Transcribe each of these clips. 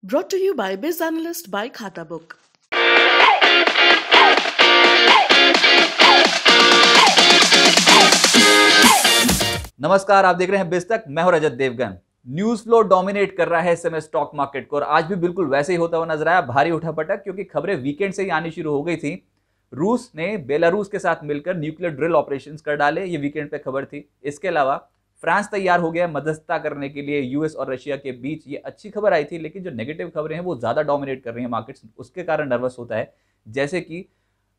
Brought to you by Biz Analyst by Khata Book. नमस्कार, आप देख रहे हैं बिज तक। मैं हूं रजत देवगन। न्यूज फ्लो डोमिनेट कर रहा है इस समय स्टॉक मार्केट को और आज भी बिल्कुल वैसे ही होता हुआ नजर आया। भारी उठापटक, क्योंकि खबरें वीकेंड से ही आनी शुरू हो गई थी। रूस ने बेलारूस के साथ मिलकर न्यूक्लियर ड्रिल ऑपरेशंस कर डाले, ये वीकेंड पे खबर थी। इसके अलावा फ्रांस तैयार हो गया मध्यस्थता करने के लिए यूएस और रशिया के बीच। ये अच्छी खबर आई थी, लेकिन जो नेगेटिव खबरें हैं वो ज्यादा डोमिनेट कर रही हैं मार्केट्स, उसके कारण नर्वस होता है। जैसे कि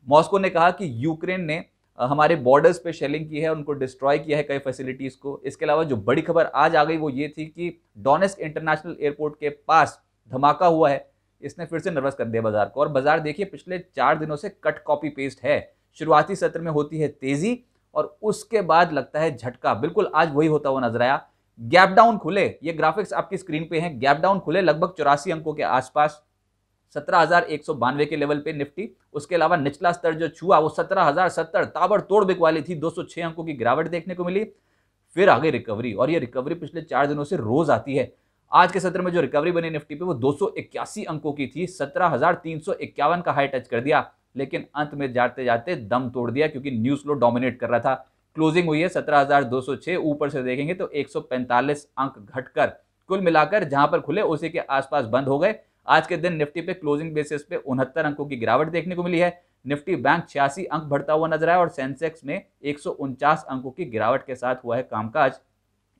मॉस्को ने कहा कि यूक्रेन ने हमारे बॉर्डर्स पे शेलिंग की है, उनको डिस्ट्रॉय किया है कई फैसिलिटीज को। इसके अलावा जो बड़ी खबर आज आ गई वो ये थी कि डोनेस्क इंटरनेशनल एयरपोर्ट के पास धमाका हुआ है। इसने फिर से नर्वस कर दिया बाजार को। और बाजार देखिए पिछले 4 दिनों से कट कॉपी पेस्ट है। शुरुआती सत्र में होती है तेजी और उसके बाद लगता है झटका। बिल्कुल आज वही होता हुआ नजर आया। गैप डाउन खुले, ये ग्राफिक्स आपकी स्क्रीन पे हैं। गैप डाउन खुले लगभग 84 अंकों के आसपास, 17,192 के लेवल पे निफ्टी। उसके अलावा निचला स्तर जो छुआ वो 17,070, ताबड़तोड़ बिकवाली थी। 206 अंकों की गिरावट देखने को मिली। फिर आगे रिकवरी, और ये रिकवरी पिछले 4 दिनों से रोज आती है। आज के सत्र में जो रिकवरी बनी निफ्टी पे वो 281 अंकों की थी। 17,351 का हाई टच कर दिया, लेकिन अंत में जाते जाते दम तोड़ दिया, क्योंकि न्यूज फ्लो डोमिनेट कर रहा था। क्लोजिंग हुई है 17,206। ऊपर से देखेंगे तो 145 अंक घटकर कुल मिलाकर जहां पर खुले उसी के आसपास बंद हो गए। आज के दिन निफ्टी पे क्लोजिंग बेसिस पे 69 अंकों की गिरावट देखने को मिली है। निफ्टी बैंक 86 अंक बढ़ता हुआ नजर आया और सेंसेक्स में 149 अंकों की गिरावट के साथ हुआ है कामकाज।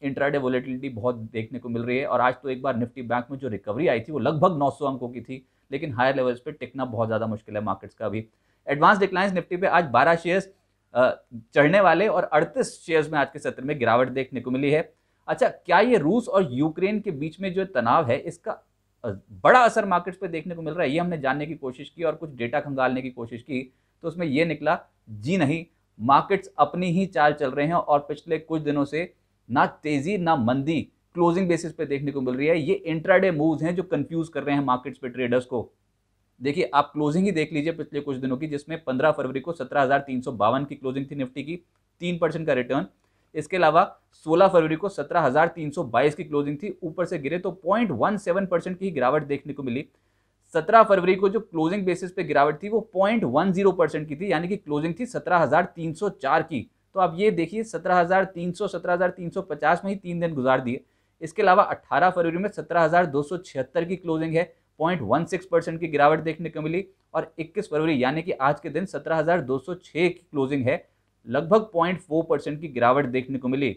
इंट्राडे वोलेटिलिटी बहुत देखने को मिल रही है। और आज तो एक बार निफ्टी बैंक में जो रिकवरी आई थी वो लगभग 900 अंकों की थी, लेकिन हायर लेवल्स पे टिकना बहुत ज्यादा मुश्किल है मार्केट्स का भी। एडवांस डिक्लाइंस निफ्टी पे आज 12 शेयर्स चढ़ने वाले और 38 शेयर्स में आज के सत्र में गिरावट देखने को मिली है। अच्छा, क्या ये रूस और यूक्रेन के बीच में जो तनाव है इसका बड़ा असर मार्केट्स पे देखने को मिल रहा है? ये हमने जानने की कोशिश की और कुछ डेटा खंगालने की कोशिश की, तो उसमें ये निकला जी नहीं, मार्केट्स अपनी ही चाल चल रहे हैं। और पिछले कुछ दिनों से ना तेजी ना मंदी क्लोजिंग बेसिस पे देखने को मिल रही है। ये इंट्राडे मूव्स हैं जो कंफ्यूज कर रहे हैं मार्केट्स पे ट्रेडर्स को। देखिए, आप क्लोजिंग ही देख लीजिए पिछले कुछ दिनों की, जिसमें 15 फरवरी को 17,352 की क्लोजिंग थी निफ्टी की, 3% का रिटर्न। इसके अलावा 16 फरवरी को 17,322 की क्लोजिंग थी, ऊपर से गिरे तो 0.17% की गिरावट देखने को मिली। 17 फरवरी को जो क्लोजिंग बेसिस पे गिरावट थी वो 0.10% की थी, यानी कि क्लोजिंग थी 17,304 की। तो आप ये देखिए 17,300 17,350 में ही 3 दिन गुजार दिए। इसके अलावा 18 फरवरी में 17,276 की क्लोजिंग है, 0.16% की गिरावट देखने को मिली। और 21 फरवरी यानी कि आज के दिन 17,206 की क्लोजिंग है, लगभग 0.4% की गिरावट देखने को मिली।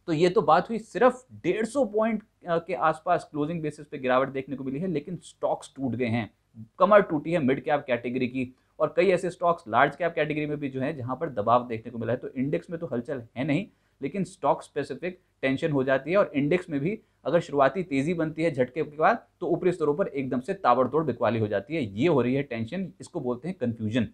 तो ये तो बात हुई सिर्फ 150 पॉइंट के आसपास क्लोजिंग बेसिस पे गिरावट देखने को मिली है, लेकिन स्टॉक्स टूट गए हैं। कमर टूटी है मिड कैप कैटेगरी की, और कई ऐसे स्टॉक्स लार्ज कैप कैटेगरी में भी जो है जहां पर दबाव देखने को मिला है। तो इंडेक्स में तो हलचल है नहीं, लेकिन स्टॉक स्पेसिफिक टेंशन हो जाती है। और इंडेक्स में भी अगर शुरुआती तेजी बनती है झटके के बाद, तो ऊपरी स्तरों पर एकदम से ताबड़तोड़ बिकवाली हो जाती है। ये हो रही है टेंशन, इसको बोलते हैं कंफ्यूजन।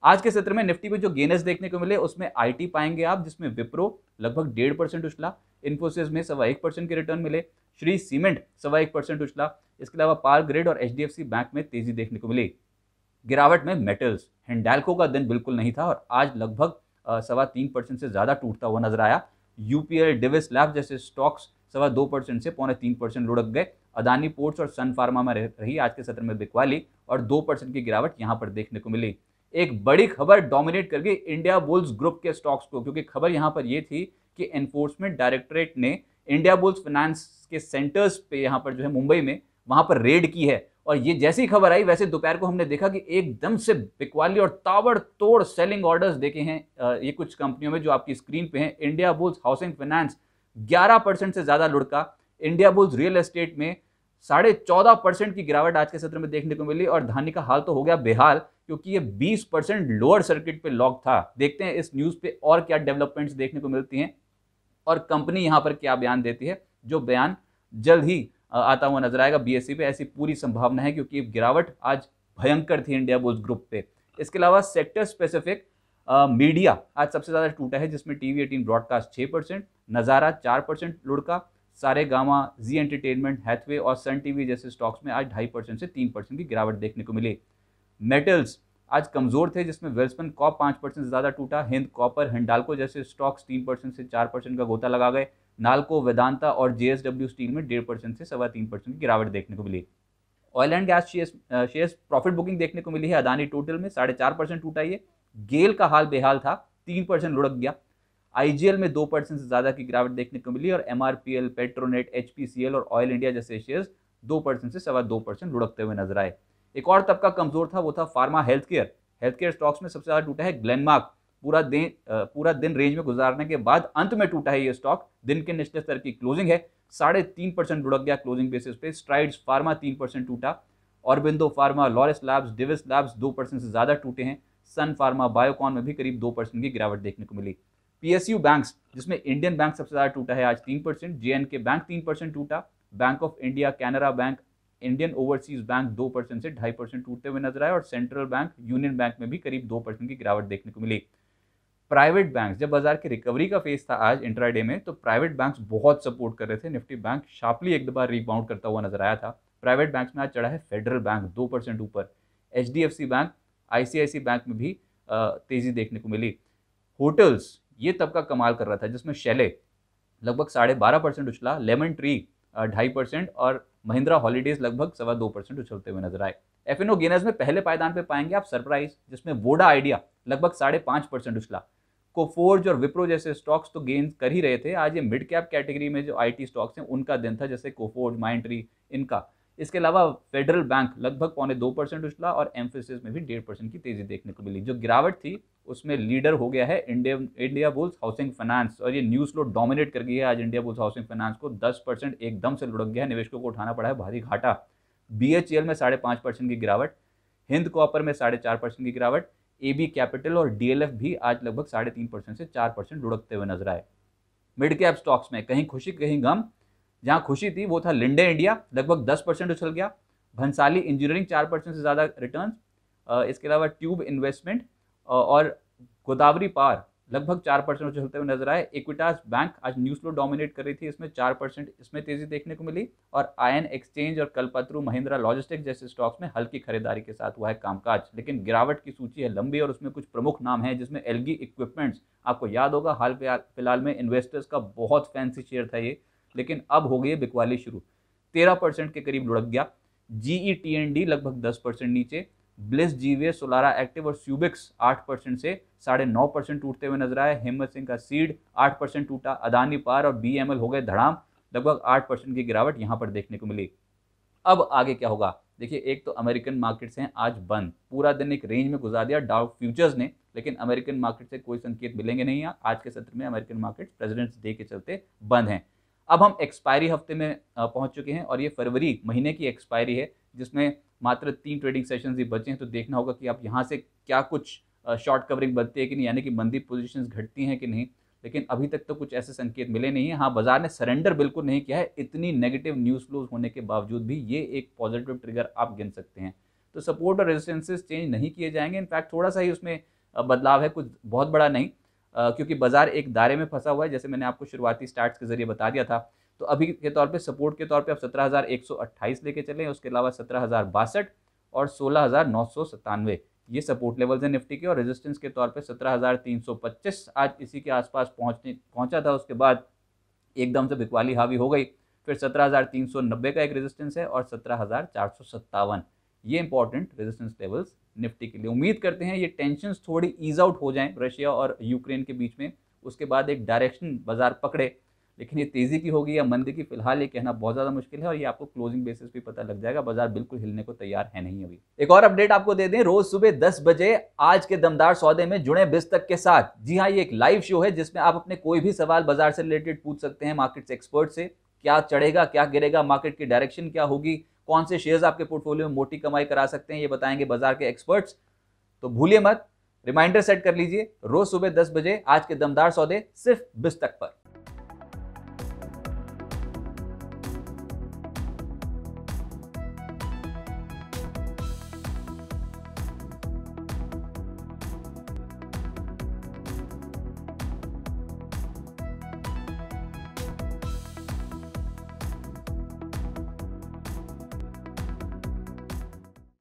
आज के सत्र में निफ्टी में जो गेनर्स देखने को मिले उसमें आईटी पाएंगे आप, जिसमें विप्रो लगभग 1.5% उछला, इन्फोसिस में 1.25% के रिटर्न मिले, श्री सीमेंट 1.25% उछला। इसके अलावा पावर ग्रिड और एचडीएफसी बैंक में तेजी देखने को मिली। गिरावट में मेटल्स, हिंडाल्को का दिन बिल्कुल नहीं था और आज लगभग 3.25% से ज्यादा टूटता हुआ नजर आया। यूपीएल, डिविस लैब जैसे स्टॉक्स 2.25% से 3.25% लुढ़क गए। अदानी पोर्ट्स और सन फार्मा में रही आज के सत्र में बिकवाली और 2% की गिरावट यहां पर देखने को मिली। एक बड़ी खबर डोमिनेट कर गई इंडिया बुल्स ग्रुप के स्टॉक्स को, क्योंकि खबर यहां पर यह थी कि एनफोर्समेंट डायरेक्टरेट ने इंडिया बुल्स फाइनेंस के सेंटर्स पे यहां पर जो है मुंबई में, वहां पर रेड की है। और ये जैसी खबर आई वैसे दोपहर को हमने देखा कि एकदम से बिकवाली और ताबड़तोड़ सेलिंग ऑर्डर्स देखे हैं ये कुछ कंपनियों में जो आपकी स्क्रीन पे हैं। इंडिया बुल्स हाउसिंग फाइनेंस 11% से ज्यादा लुढ़का। इंडिया बुल्स रियल एस्टेट में 14.5% की गिरावट आज के सत्र में देखने को मिली। और धानी का हाल तो हो गया बेहाल, क्योंकि ये 20% लोअर सर्किट पे लॉक था। देखते हैं इस न्यूज पे और क्या डेवलपमेंट्स देखने को मिलती हैं और कंपनी यहां पर क्या बयान देती है, जो बयान जल्द ही आता हुआ नजर आएगा बीएसई पे। ऐसी पूरी संभावना है, क्योंकि गिरावट आज भयंकर थी इंडिया बुल्स ग्रुप पे। इसके अलावा सेक्टर स्पेसिफिक मीडिया आज सबसे ज्यादा टूटा है, जिसमें टीवी 18 ब्रॉडकास्ट 6%, नजारा 4% लुढ़का, सारे गामा, जी एंटरटेनमेंट, हैथवे और सन टीवी जैसे स्टॉक्स में आज 2.5% से 3% की गिरावट देखने को मिली। मेटल्स आज कमजोर थे, जिसमें वेल्सपन कॉप 5% से ज्यादा टूटा। हिंद कॉपर, हिंडाल्को जैसे स्टॉक्स 3% से 4% का गोता लगा गए। नाल्को, वेदांता और जेएसडब्ल्यू स्टील में 1.5% से 3.25% की गिरावट देखने को मिली। Oil and gas shares profit booking देखने को मिली है अदानी टोटल में 4.5% टूटा ये। गेल का हाल बेहाल था, 3% लुढ़क गया। आईजीएल में 2% से ज्यादा की गिरावट देखने को मिली और एमआरपीएल, पेट्रोनेट, एचपीसीएल और ऑयल इंडिया जैसे शेयर्स 2% से 2.25% लुढ़कते हुए नजर आए। एक और तबका कमजोर था, वो था फार्मा हेल्थ केयर स्टॉक्स में सबसे ज्यादा टूटा है ग्लेनमार्क। पूरा दिन रेंज में गुजारने के बाद अंत में टूटा है ये स्टॉक। दिन के निचले स्तर की क्लोजिंग है, 3.5% लुढ़क गया क्लोजिंग बेसिस पे। स्ट्राइड्स फार्मा 3% टूटा। Aurobindo Pharma, Laurus Labs, Divi's Labs 2% से ज्यादा टूटे हैं। सन फार्मा, बायोकॉन में भी करीब 2% की गिरावट देखने को मिली। पीएसयू बैंक्स, जिसमें इंडियन बैंक सबसे ज्यादा टूटा है, आज 3%। जेएनके बैंक 3% टूटा। Bank of India, Canara bank, Indian overseas bank 2% से 2.5% टूटते हुए नजर आए और सेंट्रल बैंक, यूनियन बैंक में भी करीब 2% की गिरावट देखने को मिली। प्राइवेट बैंक्स, जब बाजार की रिकवरी का फेज था आज इंट्राडे में, तो प्राइवेट बैंक्स बहुत सपोर्ट कर रहे थे। निफ्टी बैंक शार्पली एक बार रिबाउंड करता हुआ नजर आया था। प्राइवेट बैंक्स में आज चढ़ा है फेडरल बैंक 2% ऊपर। एचडीएफसी बैंक, आईसीआईसी बैंक में भी तेजी देखने को मिली। होटल्स, ये तबका कमाल कर रहा था, जिसमें शैले लगभग 12.5% उछला, लेमन ट्री 2.5% और महिंद्रा हॉलीडेज लगभग 2.25% उछलते हुए नजर आए। एफएनओ गेनर्स में पहले पायदान पे पाएंगे आप सरप्राइज, जिसमें वोडा आइडिया लगभग 5.5% उछला। कोफोर्ज और विप्रो जैसे स्टॉक्स तो गेन कर ही रहे थे। आज ये मिड कैप कैटेगरी में जो आईटी स्टॉक्स हैं उनका दिन था, जैसे कोफोर्ज, माइंडट्री, इनका। इसके अलावा फेडरल बैंक लगभग 2.25% उछला और एम्फेसिस में भी 1.5% की तेजी देखने को मिली। जो गिरावट थी उसमें लीडर हो गया है इंडिया बुल्स हाउसिंग फाइनेंस, और ये न्यूज फ्लो डोमिनेट कर गई है आज इंडिया बुल्स हाउसिंग फाइनेंस को। 10% एकदम से लुढ़क गया है, निवेशकों को उठाना पड़ा है भारी घाटा। बीएचईएल में 5.5% की गिरावट, हिंद कॉपर में 4.5% की गिरावट, एबी कैपिटल और डीएलएफ भी आज लगभग 3.5% से 4% लुढ़कते हुए नजर आए। मिड कैप स्टॉक्स में कहीं खुशी कहीं गम। जहां खुशी थी वो था लिंडे इंडिया, लगभग 10% उछल गया। भंसाली इंजीनियरिंग 4% से ज्यादा रिटर्न। इसके अलावा ट्यूब इन्वेस्टमेंट और गोदावरी पार लगभग 4% उछलते हुए नजर आए। इक्विटास बैंक आज न्यूज फ्लो डोमिनेट कर रही थी, इसमें 4% इसमें तेजी देखने को मिली। और आयन एक्सचेंज और कल्पतरू, महिंद्रा लॉजिस्टिक्स जैसे स्टॉक्स में हल्की खरीदारी के साथ हुआ है कामकाज। लेकिन गिरावट की सूची है लंबी और उसमें कुछ प्रमुख नाम हैं, जिसमें एलगी इक्विपमेंट्स, आपको याद होगा हाल फिलहाल में इन्वेस्टर्स का बहुत फैंसी शेयर था ये, लेकिन अब हो गई बिकवाली शुरू, 13% के करीब लुढ़क गया। जीईटीएनडी लगभग 10% नीचे। ब्लिस, जीवीएस, सोलारा एक्टिव और स्यूबिक्स 8% से 9.5% टूटते हुए नजर आए। हिम्मत सिंह का सीड 8% टूटा। अदानी पार और बीएमएल हो गए धड़ाम, लगभग 8% की गिरावट यहां पर देखने को मिली। अब आगे क्या होगा देखिए, एक तो अमेरिकन मार्केट्स हैं आज बंद, पूरा दिन एक रेंज में गुजार दिया डाउ फ्यूचर्स ने, लेकिन अमेरिकन मार्केट से कोई संकेत मिलेंगे नहीं। आज के सत्र में अमेरिकन मार्केट प्रेसिडेंट्स डे के चलते बंद हैं। अब हम एक्सपायरी हफ्ते में पहुंच चुके हैं और ये फरवरी महीने की एक्सपायरी है, जिसमें मात्र 3 ट्रेडिंग सेशंस ही बचे हैं। तो देखना होगा कि आप यहाँ से क्या कुछ शॉर्ट कवरिंग बनती है कि नहीं, यानी कि मंदी पोजीशंस घटती हैं कि नहीं। लेकिन अभी तक तो कुछ ऐसे संकेत मिले नहीं है। हाँ, बाजार ने सरेंडर बिल्कुल नहीं किया है, इतनी नेगेटिव न्यूज फ्लोज होने के बावजूद भी ये एक पॉजिटिव ट्रिगर आप गिन सकते हैं। तो सपोर्ट और रेजिस्टेंसेस चेंज नहीं किए जाएंगे, इनफैक्ट थोड़ा सा ही उसमें बदलाव है, कुछ बहुत बड़ा नहीं, क्योंकि बाजार एक दायरे में फंसा हुआ है, जैसे मैंने आपको शुरुआती स्टार्ट्स के जरिए बता दिया था। तो अभी के तौर पे सपोर्ट के तौर पे आप 17,128 लेके चलें, उसके अलावा 17,062 और 16,997 ये सपोर्ट लेवल्स हैं निफ्टी के, और रेजिस्टेंस के तौर पे 17,325 आज इसी के आसपास पहुंचा था। उसके बाद एकदम से बिकवाली हावी हो गई। फिर 17,390 का एक रेजिस्टेंस है और 17,457 ये इंपॉर्टेंट रेजिस्टेंस लेवल्स निफ्टी के लिए। उम्मीद करते हैं ये टेंशंस थोड़ी ईज आउट हो जाएं रशिया और यूक्रेन के बीच में, उसके बाद एक डायरेक्शन बाजार पकड़े। लेकिन ये तेजी की होगी या मंदी की, फिलहाल ये कहना बहुत ज्यादा मुश्किल है, और ये आपको क्लोजिंग बेसिस भी पता लग जाएगा। बाजार बिल्कुल हिलने को तैयार है नहीं अभी। एक और अपडेट आपको दे दें, रोज सुबह 10 बजे आज के दमदार सौदे में जुड़े बिस्तक के साथ। जी हाँ, ये एक लाइव शो है जिसमें आप अपने कोई भी सवाल बाजार से रिलेटेड पूछ सकते हैं मार्केट्स एक्सपर्ट से। क्या चढ़ेगा, क्या गिरेगा, मार्केट की डायरेक्शन क्या होगी, कौन से शेयर्स आपके पोर्टफोलियो में मोटी कमाई करा सकते हैं, ये बताएंगे बाजार के एक्सपर्ट्स। तो भूलिए मत, रिमाइंडर सेट कर लीजिए, रोज सुबह 10 बजे आज के दमदार सौदे सिर्फ बिस्तक पर।